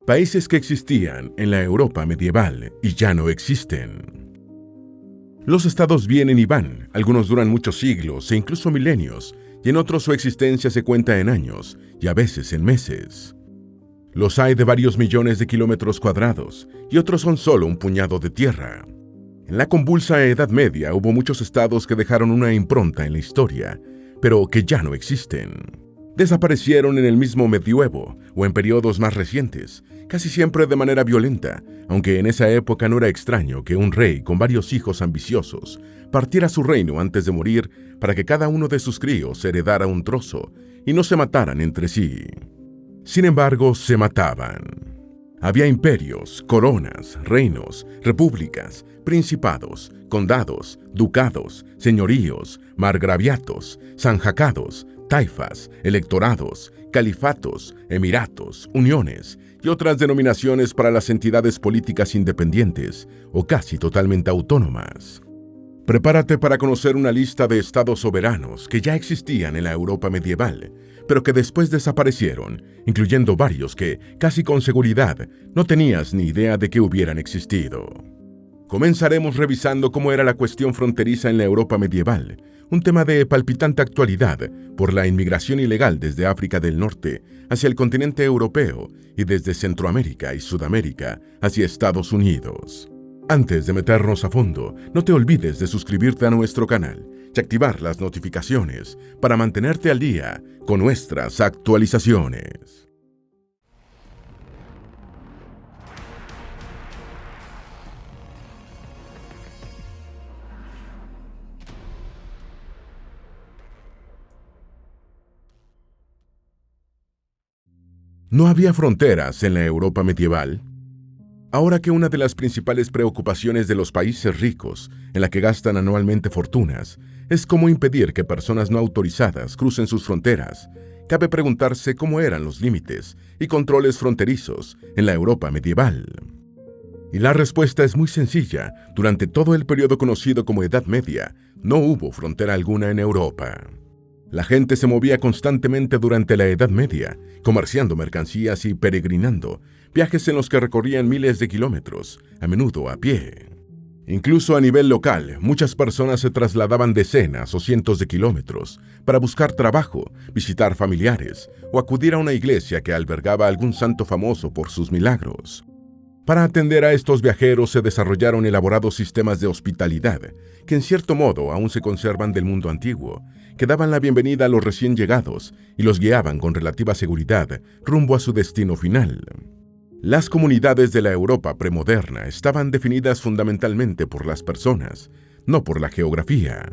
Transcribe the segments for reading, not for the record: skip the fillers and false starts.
Países que existían en la Europa medieval y ya no existen. Los estados vienen y van, algunos duran muchos siglos e incluso milenios, y en otros su existencia se cuenta en años y a veces en meses. Los hay de varios millones de kilómetros cuadrados y otros son solo un puñado de tierra. En la convulsa Edad Media hubo muchos estados que dejaron una impronta en la historia, pero que ya no existen. Desaparecieron en el mismo medioevo o en periodos más recientes, casi siempre de manera violenta, aunque en esa época no era extraño que un rey con varios hijos ambiciosos partiera su reino antes de morir para que cada uno de sus críos heredara un trozo y no se mataran entre sí. Sin embargo, se mataban. Había imperios, coronas, reinos, repúblicas, principados, condados, ducados, señoríos, margraviatos, sanjacados, taifas, electorados, califatos, emiratos, uniones y otras denominaciones para las entidades políticas independientes o casi totalmente autónomas. Prepárate para conocer una lista de estados soberanos que ya existían en la Europa medieval, pero que después desaparecieron, incluyendo varios que, casi con seguridad, no tenías ni idea de que hubieran existido. Comenzaremos revisando cómo era la cuestión fronteriza en la Europa medieval, un tema de palpitante actualidad por la inmigración ilegal desde África del Norte hacia el continente europeo y desde Centroamérica y Sudamérica hacia Estados Unidos. Antes de meternos a fondo, no te olvides de suscribirte a nuestro canal y activar las notificaciones para mantenerte al día con nuestras actualizaciones. ¿No había fronteras en la Europa medieval? Ahora que una de las principales preocupaciones de los países ricos, en la que gastan anualmente fortunas, es cómo impedir que personas no autorizadas crucen sus fronteras, cabe preguntarse cómo eran los límites y controles fronterizos en la Europa medieval. Y la respuesta es muy sencilla. Durante todo el periodo conocido como Edad Media, no hubo frontera alguna en Europa. La gente se movía constantemente durante la Edad Media, comerciando mercancías y peregrinando, viajes en los que recorrían miles de kilómetros, a menudo a pie. Incluso a nivel local, muchas personas se trasladaban decenas o cientos de kilómetros para buscar trabajo, visitar familiares o acudir a una iglesia que albergaba a algún santo famoso por sus milagros. Para atender a estos viajeros se desarrollaron elaborados sistemas de hospitalidad, que en cierto modo aún se conservan del mundo antiguo, que daban la bienvenida a los recién llegados y los guiaban con relativa seguridad rumbo a su destino final. Las comunidades de la Europa premoderna estaban definidas fundamentalmente por las personas, no por la geografía.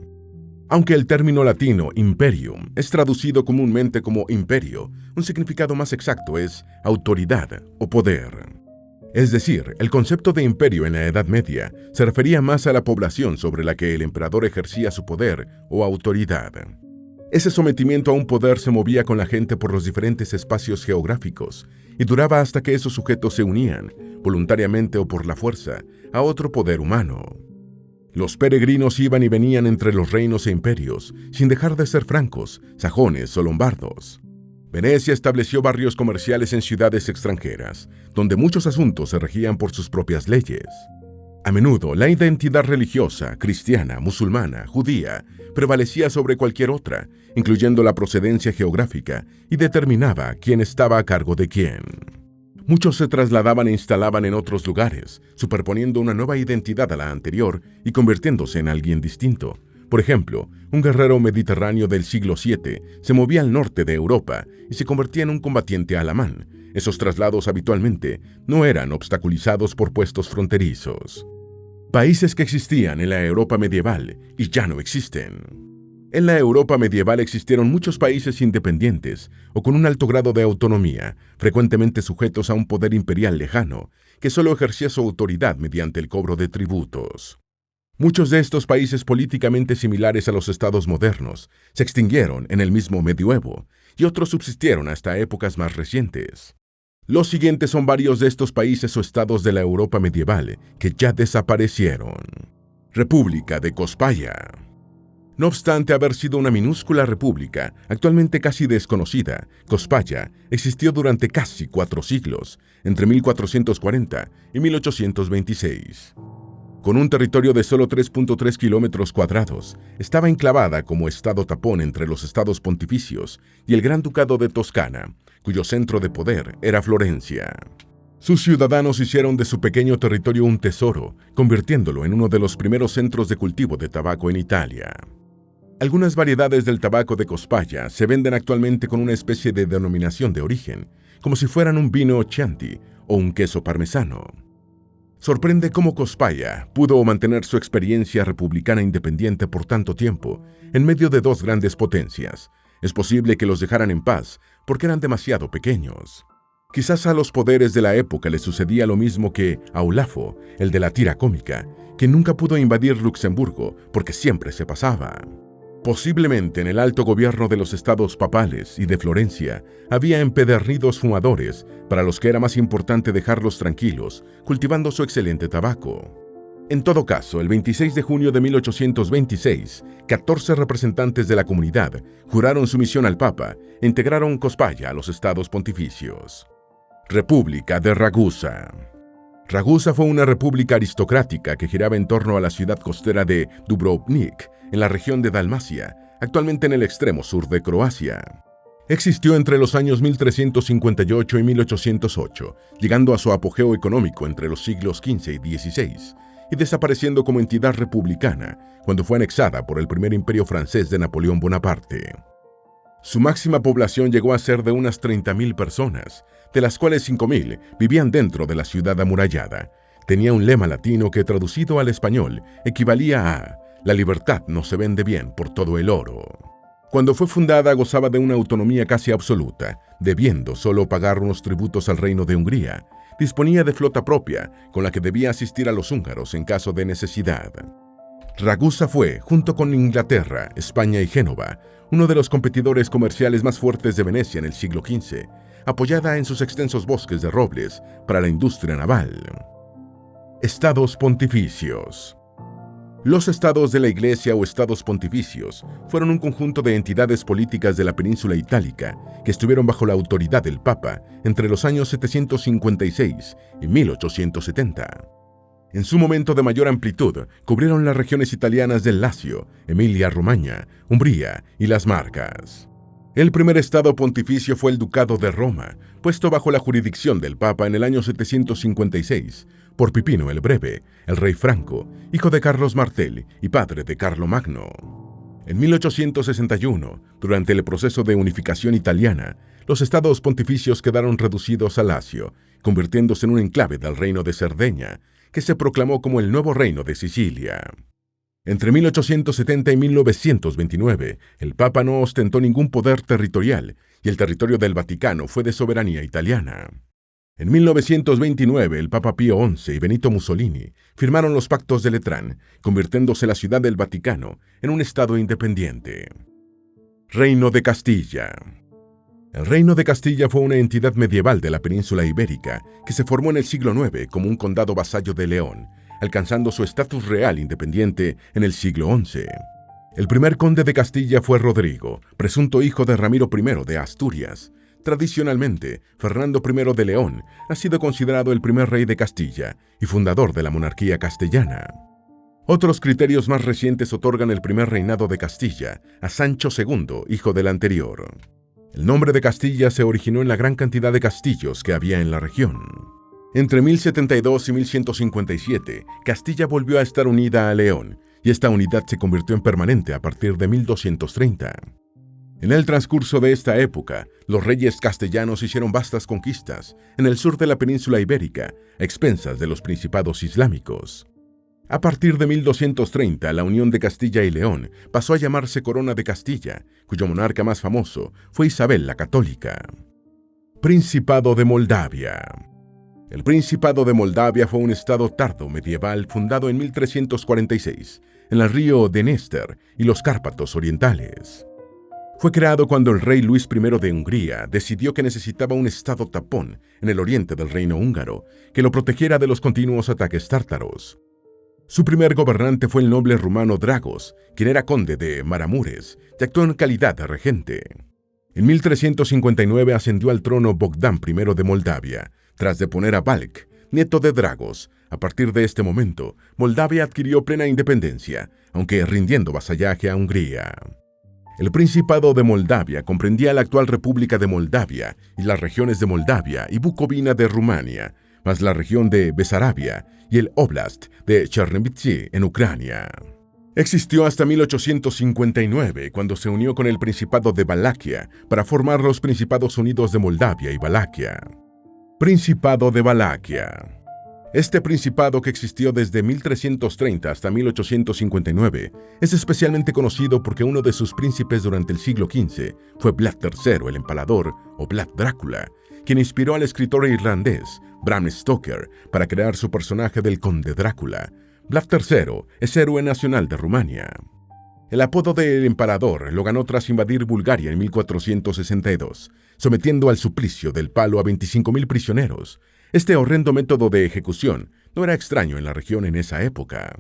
Aunque el término latino imperium es traducido comúnmente como imperio, un significado más exacto es autoridad o poder. Es decir, el concepto de imperio en la Edad Media se refería más a la población sobre la que el emperador ejercía su poder o autoridad. Ese sometimiento a un poder se movía con la gente por los diferentes espacios geográficos y duraba hasta que esos sujetos se unían, voluntariamente o por la fuerza, a otro poder humano. Los peregrinos iban y venían entre los reinos e imperios, sin dejar de ser francos, sajones o lombardos. Venecia estableció barrios comerciales en ciudades extranjeras, donde muchos asuntos se regían por sus propias leyes. A menudo, la identidad religiosa, cristiana, musulmana, judía, prevalecía sobre cualquier otra, incluyendo la procedencia geográfica, y determinaba quién estaba a cargo de quién. Muchos se trasladaban e instalaban en otros lugares, superponiendo una nueva identidad a la anterior y convirtiéndose en alguien distinto. Por ejemplo, un guerrero mediterráneo del siglo VII se movía al norte de Europa y se convertía en un combatiente alamán. Esos traslados habitualmente no eran obstaculizados por puestos fronterizos. Países que existían en la Europa medieval y ya no existen. En la Europa medieval existieron muchos países independientes o con un alto grado de autonomía, frecuentemente sujetos a un poder imperial lejano, que solo ejercía su autoridad mediante el cobro de tributos. Muchos de estos países políticamente similares a los estados modernos se extinguieron en el mismo medioevo y otros subsistieron hasta épocas más recientes. Los siguientes son varios de estos países o estados de la Europa medieval que ya desaparecieron. República de Cospaia. No obstante haber sido una minúscula república, actualmente casi desconocida, Cospaya existió durante casi 4 siglos, entre 1440 y 1826. Con un territorio de solo 3.3 kilómetros cuadrados, estaba enclavada como estado tapón entre los estados pontificios y el Gran Ducado de Toscana, cuyo centro de poder era Florencia. Sus ciudadanos hicieron de su pequeño territorio un tesoro, convirtiéndolo en uno de los primeros centros de cultivo de tabaco en Italia. Algunas variedades del tabaco de Cospaya se venden actualmente con una especie de denominación de origen, como si fueran un vino Chianti o un queso parmesano. Sorprende cómo Cospaya pudo mantener su experiencia republicana independiente por tanto tiempo, en medio de 2 grandes potencias. Es posible que los dejaran en paz porque eran demasiado pequeños. Quizás a los poderes de la época les sucedía lo mismo que a Olafo, el de la tira cómica, que nunca pudo invadir Luxemburgo porque siempre se pasaba. Posiblemente en el alto gobierno de los estados papales y de Florencia había empedernidos fumadores para los que era más importante dejarlos tranquilos, cultivando su excelente tabaco. En todo caso, el 26 de junio de 1826, 14 representantes de la comunidad juraron sumisión al Papa e integraron Cospaya a los estados pontificios. República de Ragusa. Ragusa fue una república aristocrática que giraba en torno a la ciudad costera de Dubrovnik, en la región de Dalmacia, actualmente en el extremo sur de Croacia. Existió entre los años 1358 y 1808, llegando a su apogeo económico entre los siglos XV y XVI, y desapareciendo como entidad republicana cuando fue anexada por el primer imperio francés de Napoleón Bonaparte. Su máxima población llegó a ser de unas 30.000 personas, de las cuales 5.000 vivían dentro de la ciudad amurallada. Tenía un lema latino que, traducido al español, equivalía a «La libertad no se vende bien por todo el oro». Cuando fue fundada gozaba de una autonomía casi absoluta, debiendo solo pagar unos tributos al reino de Hungría. Disponía de flota propia, con la que debía asistir a los húngaros en caso de necesidad. Ragusa fue, junto con Inglaterra, España y Génova, uno de los competidores comerciales más fuertes de Venecia en el siglo XV, apoyada en sus extensos bosques de robles para la industria naval. Estados pontificios. Los estados de la Iglesia o estados pontificios fueron un conjunto de entidades políticas de la península itálica que estuvieron bajo la autoridad del Papa entre los años 756 y 1870. En su momento de mayor amplitud, cubrieron las regiones italianas del Lacio, Emilia-Romagna, Umbría y las Marcas. El primer estado pontificio fue el Ducado de Roma, puesto bajo la jurisdicción del Papa en el año 756, por Pipino el Breve, el rey franco, hijo de Carlos Martel y padre de Carlomagno. En 1861, durante el proceso de unificación italiana, los estados pontificios quedaron reducidos a Lacio, convirtiéndose en un enclave del reino de Cerdeña, que se proclamó como el nuevo reino de Sicilia. Entre 1870 y 1929, el Papa no ostentó ningún poder territorial y el territorio del Vaticano fue de soberanía italiana. En 1929, el Papa Pío XI y Benito Mussolini firmaron los Pactos de Letrán, convirtiéndose la Ciudad del Vaticano en un estado independiente. Reino de Castilla. El Reino de Castilla fue una entidad medieval de la península ibérica que se formó en el siglo IX como un condado vasallo de León, alcanzando su estatus real independiente en el siglo XI. El primer conde de Castilla fue Rodrigo, presunto hijo de Ramiro I de Asturias. Tradicionalmente, Fernando I de León ha sido considerado el primer rey de Castilla y fundador de la monarquía castellana. Otros criterios más recientes otorgan el primer reinado de Castilla a Sancho II, hijo del anterior. El nombre de Castilla se originó en la gran cantidad de castillos que había en la región. Entre 1072 y 1157, Castilla volvió a estar unida a León, y esta unidad se convirtió en permanente a partir de 1230. En el transcurso de esta época, los reyes castellanos hicieron vastas conquistas en el sur de la península ibérica, a expensas de los principados islámicos. A partir de 1230, la unión de Castilla y León pasó a llamarse Corona de Castilla, cuyo monarca más famoso fue Isabel la Católica. Principado de Moldavia. El Principado de Moldavia fue un estado tardo medieval fundado en 1346, en el río Dnester y los Cárpatos orientales. Fue creado cuando el rey Luis I de Hungría decidió que necesitaba un estado tapón en el oriente del reino húngaro que lo protegiera de los continuos ataques tártaros. Su primer gobernante fue el noble rumano Dragos, quien era conde de Maramures y actuó en calidad de regente. En 1359 ascendió al trono Bogdan I de Moldavia, tras deponer a Balk, nieto de Dragos. A partir de este momento, Moldavia adquirió plena independencia, aunque rindiendo vasallaje a Hungría. El Principado de Moldavia comprendía la actual República de Moldavia y las regiones de Moldavia y Bucovina de Rumania, más la región de Besarabia y el Oblast de Chernivtsi en Ucrania. Existió hasta 1859, cuando se unió con el Principado de Valaquia para formar los Principados Unidos de Moldavia y Valaquia. Principado de Valaquia. Este principado, que existió desde 1330 hasta 1859, es especialmente conocido porque uno de sus príncipes durante el siglo XV fue Vlad III el Empalador, o Vlad Drácula, quien inspiró al escritor irlandés Bram Stoker para crear su personaje del Conde Drácula. Vlad III es héroe nacional de Rumania. El apodo de El Empalador lo ganó tras invadir Bulgaria en 1462, sometiendo al suplicio del palo a 25.000 prisioneros. Este horrendo método de ejecución no era extraño en la región en esa época.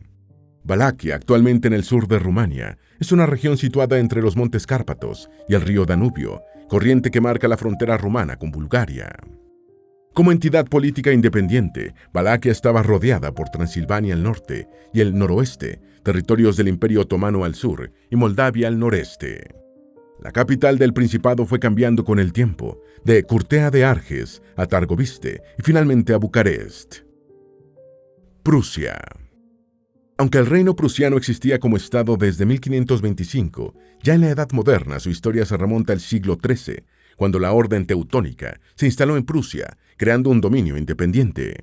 Valaquia, actualmente en el sur de Rumania, es una región situada entre los montes Cárpatos y el río Danubio, corriente que marca la frontera rumana con Bulgaria. Como entidad política independiente, Valaquia estaba rodeada por Transilvania al norte y el noroeste, territorios del Imperio Otomano al sur y Moldavia al noreste. La capital del principado fue cambiando con el tiempo, de Curtea de Arges a Targoviste y finalmente a Bucarest. Prusia. Aunque el reino prusiano existía como estado desde 1525, ya en la Edad Moderna su historia se remonta al siglo XIII, cuando la Orden Teutónica se instaló en Prusia, creando un dominio independiente.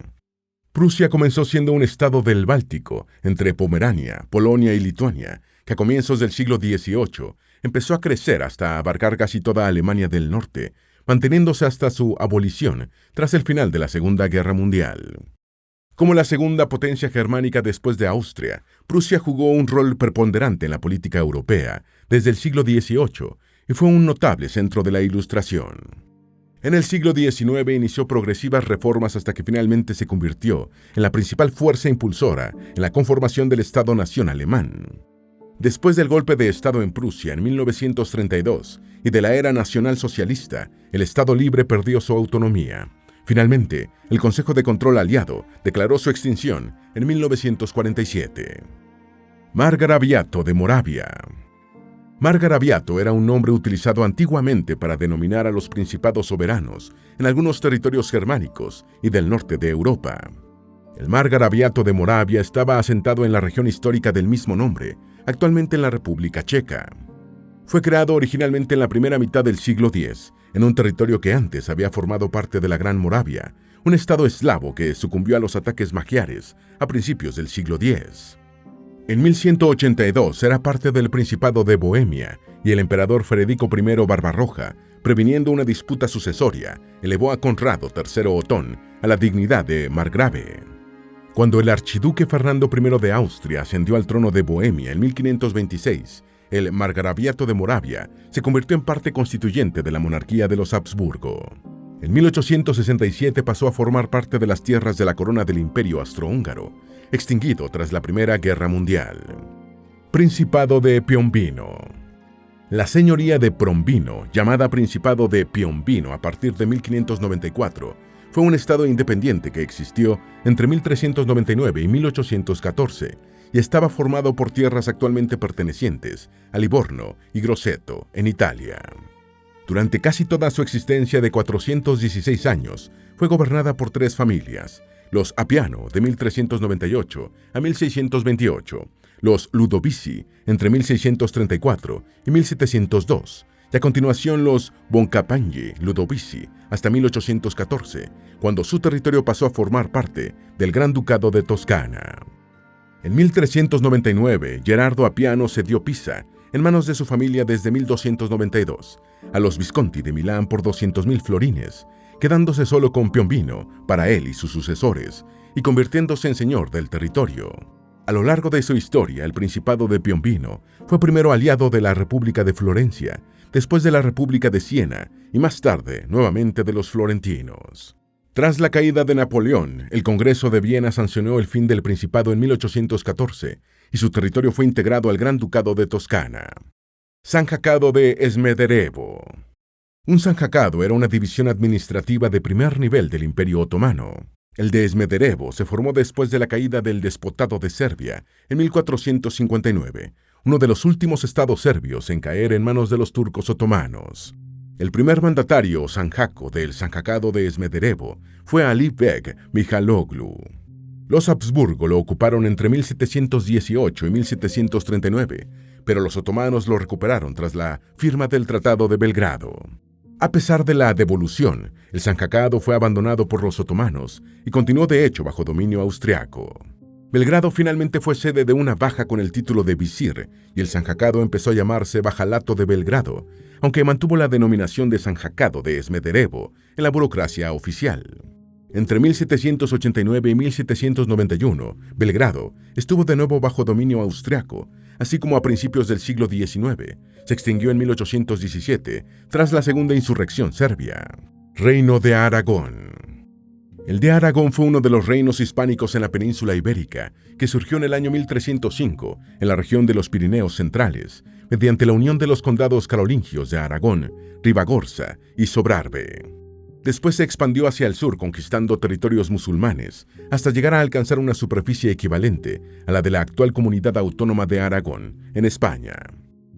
Prusia comenzó siendo un estado del Báltico, entre Pomerania, Polonia y Lituania, que a comienzos del siglo XVIII empezó a crecer hasta abarcar casi toda Alemania del Norte, manteniéndose hasta su abolición tras el final de la Segunda Guerra Mundial. Como la segunda potencia germánica después de Austria, Prusia jugó un rol preponderante en la política europea desde el siglo XVIII y fue un notable centro de la Ilustración. En el siglo XIX inició progresivas reformas hasta que finalmente se convirtió en la principal fuerza impulsora en la conformación del Estado-nación alemán. Después del golpe de Estado en Prusia en 1932 y de la era nacional-socialista, el Estado libre perdió su autonomía. Finalmente, el Consejo de Control Aliado declaró su extinción en 1947. Margraviato de Moravia. Margraviato era un nombre utilizado antiguamente para denominar a los principados soberanos en algunos territorios germánicos y del norte de Europa. El Margraviato de Moravia estaba asentado en la región histórica del mismo nombre, actualmente en la República Checa. Fue creado originalmente en la primera mitad del siglo X, en un territorio que antes había formado parte de la Gran Moravia, un estado eslavo que sucumbió a los ataques magiares a principios del siglo X. En 1182 era parte del Principado de Bohemia y el emperador Federico I Barbarroja, previniendo una disputa sucesoria, elevó a Conrado III Otón a la dignidad de margrave. Cuando el archiduque Fernando I de Austria ascendió al trono de Bohemia en 1526, el Margraviato de Moravia se convirtió en parte constituyente de la monarquía de los Habsburgo. En 1867 pasó a formar parte de las tierras de la corona del Imperio Austrohúngaro, extinguido tras la Primera Guerra Mundial. Principado de Piombino. La señoría de Piombino, llamada Principado de Piombino a partir de 1594, fue un estado independiente que existió entre 1399 y 1814 y estaba formado por tierras actualmente pertenecientes a Livorno y Grosseto, en Italia. Durante casi toda su existencia de 416 años, fue gobernada por tres familias: los Appiano, de 1398 a 1628, los Ludovici, entre 1634 y 1702, y a continuación los Boncampagni Ludovici, hasta 1814, cuando su territorio pasó a formar parte del Gran Ducado de Toscana. En 1399, Gerardo Appiano cedió Pisa, en manos de su familia desde 1292, a los Visconti de Milán por 200.000 florines, quedándose solo con Piombino para él y sus sucesores, y convirtiéndose en señor del territorio. A lo largo de su historia, el Principado de Piombino fue primero aliado de la República de Florencia, después de la República de Siena y más tarde, nuevamente, de los florentinos. Tras la caída de Napoleón, el Congreso de Viena sancionó el fin del Principado en 1814 y su territorio fue integrado al Gran Ducado de Toscana. Sanjacado de Smederevo. Un sanjacado era una división administrativa de primer nivel del Imperio Otomano. El de Smederevo se formó después de la caída del Despotado de Serbia en 1459, uno de los últimos estados serbios en caer en manos de los turcos otomanos. El primer mandatario sanjako del Sanjacado de Smederevo fue Ali Beg Mihaloglu. Los Habsburgo lo ocuparon entre 1718 y 1739, pero los otomanos lo recuperaron tras la firma del Tratado de Belgrado. A pesar de la devolución, el Sanjacado fue abandonado por los otomanos y continuó de hecho bajo dominio austriaco. Belgrado finalmente fue sede de una baja con el título de visir y el Sanjacado empezó a llamarse Bajalato de Belgrado, aunque mantuvo la denominación de Sanjacado de Smederevo en la burocracia oficial. Entre 1789 y 1791, Belgrado estuvo de nuevo bajo dominio austriaco, así como a principios del siglo XIX. Se extinguió en 1817, tras la segunda insurrección serbia. Reino de Aragón. El de Aragón fue uno de los reinos hispánicos en la península ibérica, que surgió en el año 1305 en la región de los Pirineos centrales, mediante la unión de los condados carolingios de Aragón, Ribagorza y Sobrarbe. Después se expandió hacia el sur conquistando territorios musulmanes, hasta llegar a alcanzar una superficie equivalente a la de la actual comunidad autónoma de Aragón, en España.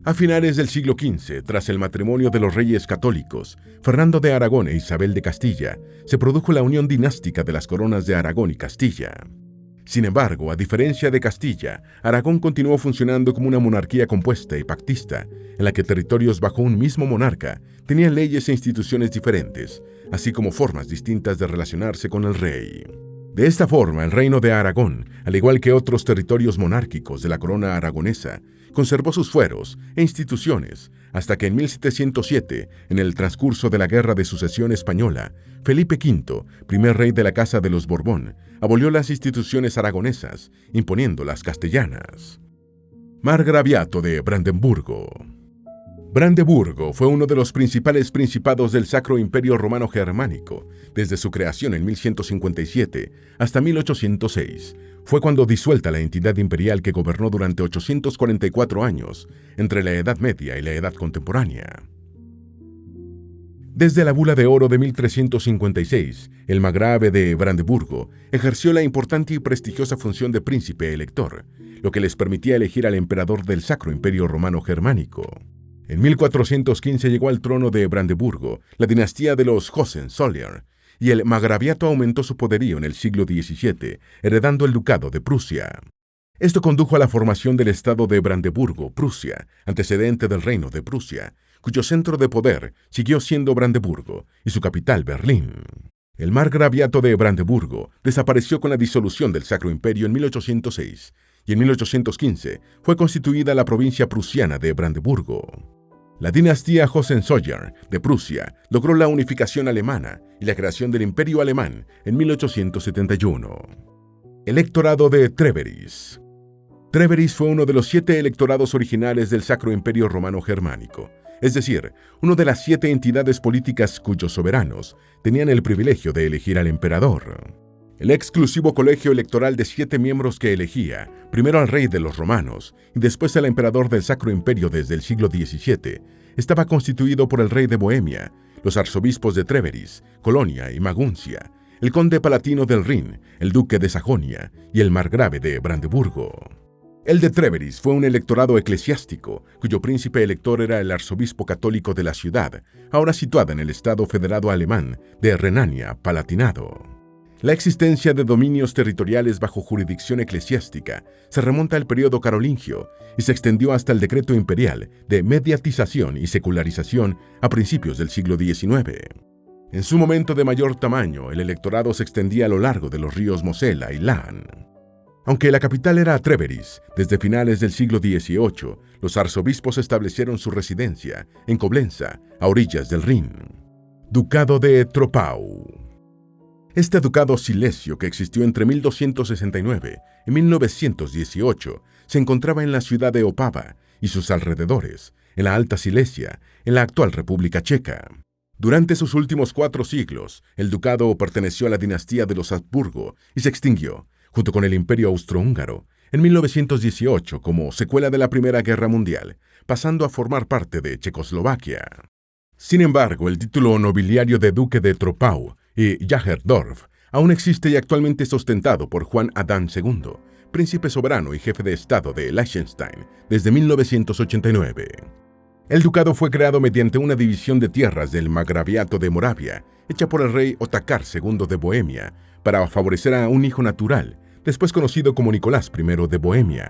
A finales del siglo XV, tras el matrimonio de los reyes católicos, Fernando de Aragón e Isabel de Castilla, se produjo la unión dinástica de las coronas de Aragón y Castilla. Sin embargo, a diferencia de Castilla, Aragón continuó funcionando como una monarquía compuesta y pactista, en la que territorios bajo un mismo monarca tenían leyes e instituciones diferentes, así como formas distintas de relacionarse con el rey. De esta forma, el reino de Aragón, al igual que otros territorios monárquicos de la corona aragonesa, conservó sus fueros e instituciones hasta que en 1707, en el transcurso de la Guerra de Sucesión Española, Felipe V, primer rey de la Casa de los Borbón, abolió las instituciones aragonesas, imponiendo las castellanas. Margraviato de Brandeburgo. Brandeburgo fue uno de los principales principados del Sacro Imperio Romano Germánico, desde su creación en 1157 hasta 1806. Fue cuando disuelta la entidad imperial que gobernó durante 844 años, entre la Edad Media y la Edad Contemporánea. Desde la Bula de Oro de 1356, el margrave de Brandeburgo ejerció la importante y prestigiosa función de príncipe elector, lo que les permitía elegir al emperador del Sacro Imperio Romano Germánico. En 1415 llegó al trono de Brandeburgo la dinastía de los Hohenzollern, y el margraviato aumentó su poderío en el siglo XVII, heredando el ducado de Prusia. Esto condujo a la formación del estado de Brandeburgo, Prusia, antecedente del reino de Prusia, cuyo centro de poder siguió siendo Brandeburgo y su capital Berlín. El margraviato de Brandeburgo desapareció con la disolución del Sacro Imperio en 1806, y en 1815 fue constituida la provincia prusiana de Brandeburgo. La dinastía Hohenzollern de Prusia logró la unificación alemana y la creación del Imperio Alemán en 1871. Electorado de Trèveris. Trèveris fue uno de los 7 electorados originales del Sacro Imperio Romano Germánico, es decir, uno de las 7 entidades políticas cuyos soberanos tenían el privilegio de elegir al emperador. El exclusivo colegio electoral de 7 miembros que elegía, primero al rey de los romanos y después al emperador del Sacro Imperio desde el siglo XVII, estaba constituido por el rey de Bohemia, los arzobispos de Trèveris, Colonia y Maguncia, el conde palatino del Rin, el duque de Sajonia y el margrave de Brandeburgo. El de Trèveris fue un electorado eclesiástico, cuyo príncipe elector era el arzobispo católico de la ciudad, ahora situada en el Estado Federado Alemán de Renania-Palatinado. La existencia de dominios territoriales bajo jurisdicción eclesiástica se remonta al período carolingio y se extendió hasta el decreto imperial de mediatización y secularización a principios del siglo XIX. En su momento de mayor tamaño, el electorado se extendía a lo largo de los ríos Mosela y Lahn. Aunque la capital era Trèveris, desde finales del siglo XVIII, los arzobispos establecieron su residencia en Coblenza, a orillas del Rin. Ducado de Troppau. Este ducado silesio, que existió entre 1269 y 1918, se encontraba en la ciudad de Opava y sus alrededores, en la Alta Silesia, en la actual República Checa. Durante sus últimos 4 siglos, el ducado perteneció a la dinastía de los Habsburgo y se extinguió, junto con el Imperio Austrohúngaro, en 1918 como secuela de la Primera Guerra Mundial, pasando a formar parte de Checoslovaquia. Sin embargo, el título nobiliario de duque de Troppau y Jácherdorf aún existe y actualmente es ostentado por Juan Adán II, príncipe soberano y jefe de Estado de Liechtenstein, desde 1989. El ducado fue creado mediante una división de tierras del Margraviato de Moravia, hecha por el rey Otakar II de Bohemia, para favorecer a un hijo natural, después conocido como Nicolás I de Bohemia.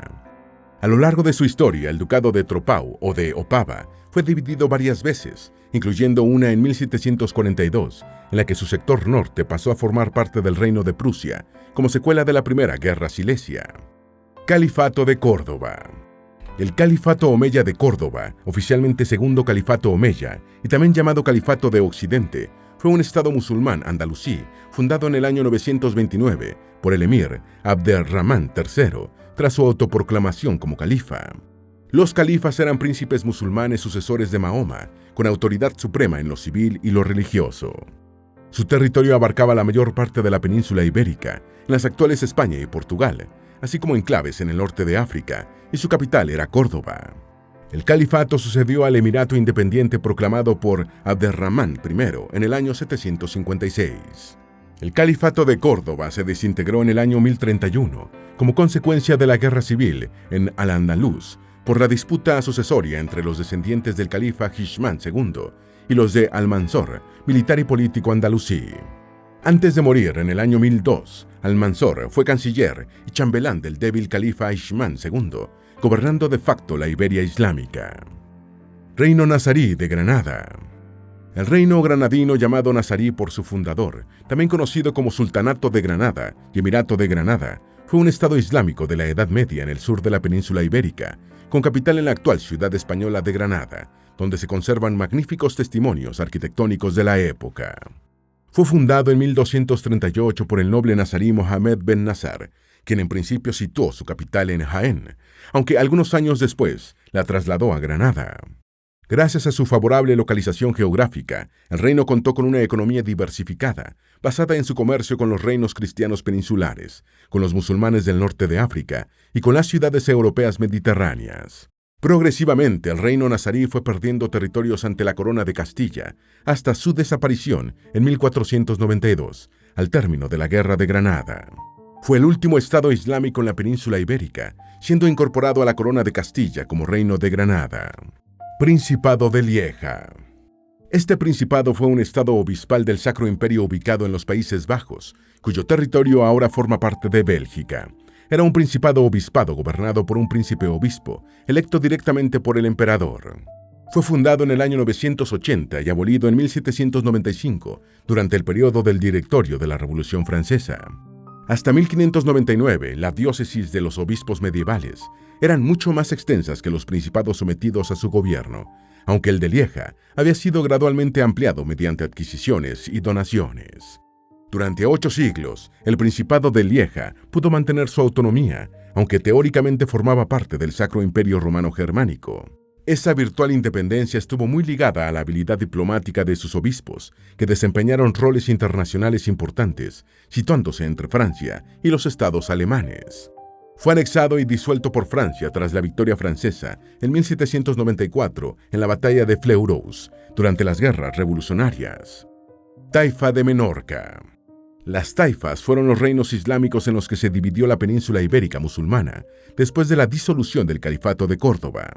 A lo largo de su historia, el ducado de Troppau o de Opava fue dividido varias veces, incluyendo una en 1742, en la que su sector norte pasó a formar parte del Reino de Prusia, como secuela de la Primera Guerra Silesia. Califato de Córdoba. El Califato Omeya de Córdoba, oficialmente Segundo Califato Omeya, y también llamado Califato de Occidente, fue un estado musulmán andalusí fundado en el año 929 por el emir Abderramán III, tras su autoproclamación como califa. Los califas eran príncipes musulmanes sucesores de Mahoma, con autoridad suprema en lo civil y lo religioso. Su territorio abarcaba la mayor parte de la península ibérica, en las actuales España y Portugal, así como enclaves en el norte de África, y su capital era Córdoba. El califato sucedió al emirato independiente proclamado por Abderramán I en el año 756. El califato de Córdoba se desintegró en el año 1031 como consecuencia de la guerra civil en Al-Ándalus por la disputa sucesoria entre los descendientes del califa Hishmán II y los de Almanzor, militar y político andalusí. Antes de morir en el año 1002, Almanzor fue canciller y chambelán del débil califa Hishmán II, gobernando de facto la Iberia islámica. Reino nazarí de Granada. El reino granadino llamado nazarí por su fundador, también conocido como Sultanato de Granada y Emirato de Granada, fue un estado islámico de la Edad Media en el sur de la península ibérica, con capital en la actual ciudad española de Granada, donde se conservan magníficos testimonios arquitectónicos de la época. Fue fundado en 1238 por el noble nazarí Mohamed ben Nasar, quien en principio situó su capital en Jaén, aunque algunos años después la trasladó a Granada. Gracias a su favorable localización geográfica, el reino contó con una economía diversificada, basada en su comercio con los reinos cristianos peninsulares, con los musulmanes del norte de África y con las ciudades europeas mediterráneas. Progresivamente, el reino nazarí fue perdiendo territorios ante la corona de Castilla, hasta su desaparición en 1492, al término de la Guerra de Granada. Fue el último estado islámico en la península ibérica, siendo incorporado a la corona de Castilla como reino de Granada. Principado de Lieja. Este principado fue un estado obispal del Sacro Imperio ubicado en los Países Bajos, cuyo territorio ahora forma parte de Bélgica. Era un principado obispado gobernado por un príncipe obispo, electo directamente por el emperador. Fue fundado en el año 980 y abolido en 1795, durante el periodo del Directorio de la Revolución Francesa. Hasta 1599, las diócesis de los obispos medievales eran mucho más extensas que los principados sometidos a su gobierno, aunque el de Lieja había sido gradualmente ampliado mediante adquisiciones y donaciones. Durante 8 siglos, el Principado de Lieja pudo mantener su autonomía, aunque teóricamente formaba parte del Sacro Imperio Romano Germánico. Esa virtual independencia estuvo muy ligada a la habilidad diplomática de sus obispos, que desempeñaron roles internacionales importantes, situándose entre Francia y los estados alemanes. Fue anexado y disuelto por Francia tras la victoria francesa en 1794 en la batalla de Fleurus, durante las guerras revolucionarias. Taifa de Menorca. Las taifas fueron los reinos islámicos en los que se dividió la península ibérica musulmana, después de la disolución del Califato de Córdoba.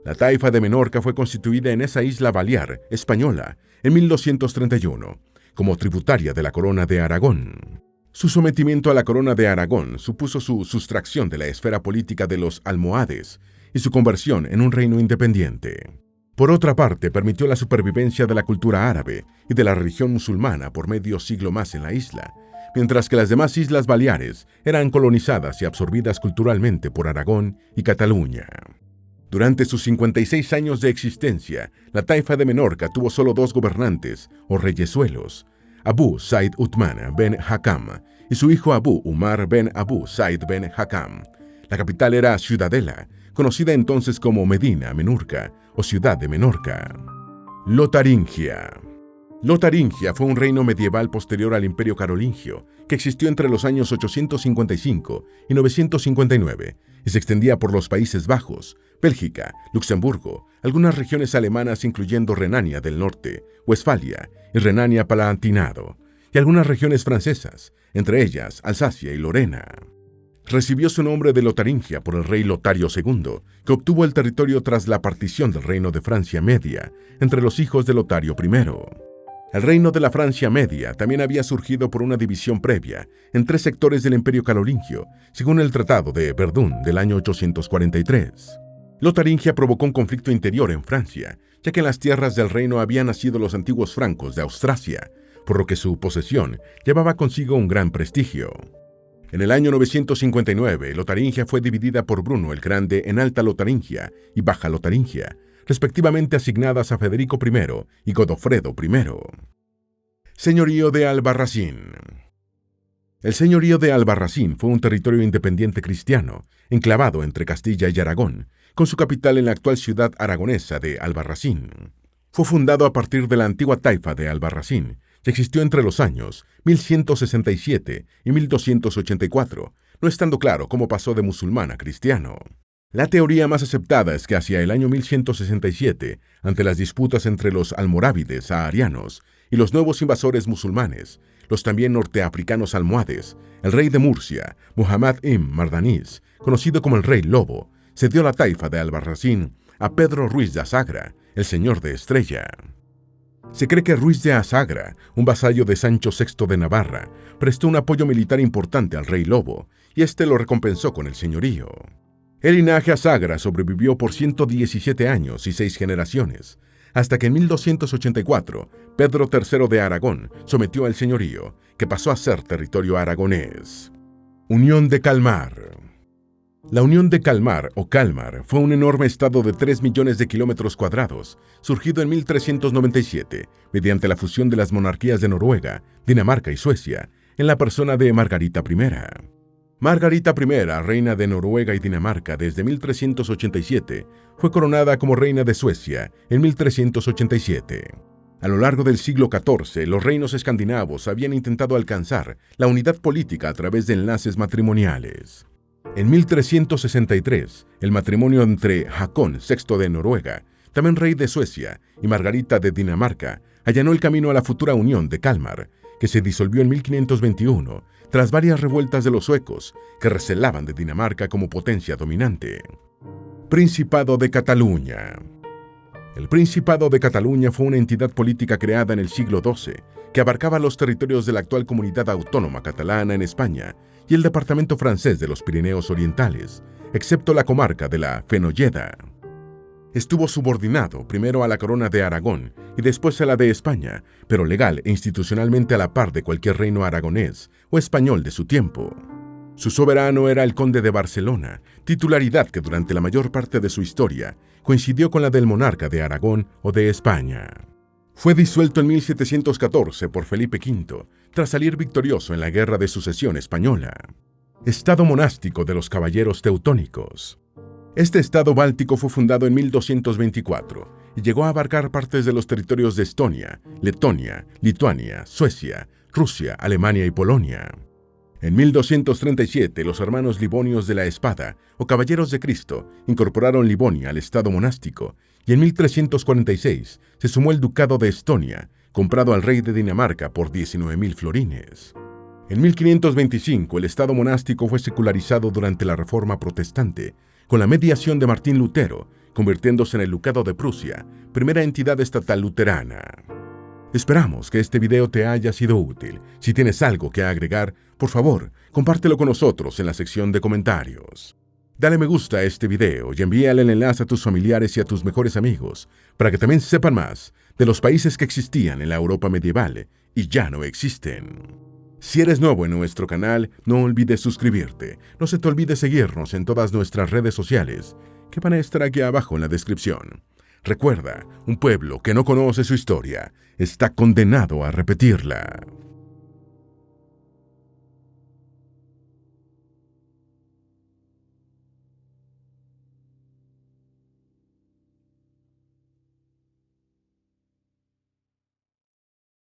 La taifa de Menorca fue constituida en esa isla balear española en 1231, como tributaria de la corona de Aragón. Su sometimiento a la corona de Aragón supuso su sustracción de la esfera política de los almohades y su conversión en un reino independiente. Por otra parte, permitió la supervivencia de la cultura árabe y de la religión musulmana por medio siglo más en la isla, mientras que las demás islas baleares eran colonizadas y absorbidas culturalmente por Aragón y Cataluña. Durante sus 56 años de existencia, la taifa de Menorca tuvo solo 2 gobernantes, o reyesuelos, Abu Said Uthman ben Hakam y su hijo Abu Umar ben Abu Said ben Hakam. La capital era Ciudadela, conocida entonces como Medina Menurca o Ciudad de Menorca. Lotaringia. Lotaringia fue un reino medieval posterior al Imperio Carolingio, que existió entre los años 855 y 959, y se extendía por los Países Bajos, Bélgica, Luxemburgo, algunas regiones alemanas incluyendo Renania del Norte, Westfalia y Renania-Palatinado, y algunas regiones francesas, entre ellas Alsacia y Lorena. Recibió su nombre de Lotaringia por el rey Lotario II, que obtuvo el territorio tras la partición del Reino de Francia Media entre los hijos de Lotario I. El reino de la Francia Media también había surgido por una división previa en 3 sectores del Imperio Carolingio, según el Tratado de Verdún del año 843. Lotaringia provocó un conflicto interior en Francia, ya que en las tierras del reino habían nacido los antiguos francos de Austrasia, por lo que su posesión llevaba consigo un gran prestigio. En el año 959, Lotaringia fue dividida por Bruno el Grande en Alta Lotaringia y Baja Lotaringia, respectivamente asignadas a Federico I y Godofredo I. Señorío de Albarracín. El señorío de Albarracín fue un territorio independiente cristiano, enclavado entre Castilla y Aragón, con su capital en la actual ciudad aragonesa de Albarracín. Fue fundado a partir de la antigua taifa de Albarracín, que existió entre los años 1167 y 1284, no estando claro cómo pasó de musulmán a cristiano. La teoría más aceptada es que hacia el año 1167, ante las disputas entre los almorávides saharianos y los nuevos invasores musulmanes, los también norteafricanos almohades, el rey de Murcia, Muhammad ibn Mardanís, conocido como el Rey Lobo, cedió la taifa de Albarracín a Pedro Ruiz de Azagra, el Señor de Estrella. Se cree que Ruiz de Azagra, un vasallo de Sancho VI de Navarra, prestó un apoyo militar importante al Rey Lobo, y éste lo recompensó con el señorío. El linaje Azagra sobrevivió por 117 años y 6 generaciones, hasta que en 1284 Pedro III de Aragón sometió al señorío, que pasó a ser territorio aragonés. Unión de Calmar. La Unión de Calmar o Kalmar fue un enorme estado de 3 millones de kilómetros cuadrados, surgido en 1397 mediante la fusión de las monarquías de Noruega, Dinamarca y Suecia, en la persona de Margarita I. Margarita I, reina de Noruega y Dinamarca desde 1387, fue coronada como reina de Suecia en 1387. A lo largo del siglo XIV, los reinos escandinavos habían intentado alcanzar la unidad política a través de enlaces matrimoniales. En 1363, el matrimonio entre Hakon VI de Noruega, también rey de Suecia, y Margarita de Dinamarca, allanó el camino a la futura Unión de Kalmar, que se disolvió en 1521 tras varias revueltas de los suecos, que recelaban de Dinamarca como potencia dominante. Principado de Cataluña. El Principado de Cataluña fue una entidad política creada en el siglo XII, que abarcaba los territorios de la actual Comunidad Autónoma Catalana en España y el departamento francés de los Pirineos Orientales, excepto la comarca de la Fenolleda. Estuvo subordinado primero a la Corona de Aragón y después a la de España, pero legal e institucionalmente a la par de cualquier reino aragonés o español de su tiempo. Su soberano era el Conde de Barcelona, titularidad que durante la mayor parte de su historia coincidió con la del monarca de Aragón o de España. Fue disuelto en 1714 por Felipe V, tras salir victorioso en la Guerra de Sucesión Española. Estado monástico de los caballeros teutónicos. Este estado báltico fue fundado en 1224 y llegó a abarcar partes de los territorios de Estonia, Letonia, Lituania, Suecia, Rusia, Alemania y Polonia. En 1237, los hermanos Livonios de la Espada, o Caballeros de Cristo, incorporaron Livonia al estado monástico, y en 1346 se sumó el ducado de Estonia, comprado al rey de Dinamarca por 19.000 florines. En 1525, el estado monástico fue secularizado durante la Reforma Protestante, con la mediación de Martín Lutero, convirtiéndose en el Ducado de Prusia, primera entidad estatal luterana. Esperamos que este video te haya sido útil. Si tienes algo que agregar, por favor, compártelo con nosotros en la sección de comentarios. Dale me gusta a este video y envíale el enlace a tus familiares y a tus mejores amigos, para que también sepan más de los países que existían en la Europa medieval y ya no existen. Si eres nuevo en nuestro canal, no olvides suscribirte. No se te olvide seguirnos en todas nuestras redes sociales, que van a estar aquí abajo en la descripción. Recuerda, un pueblo que no conoce su historia está condenado a repetirla.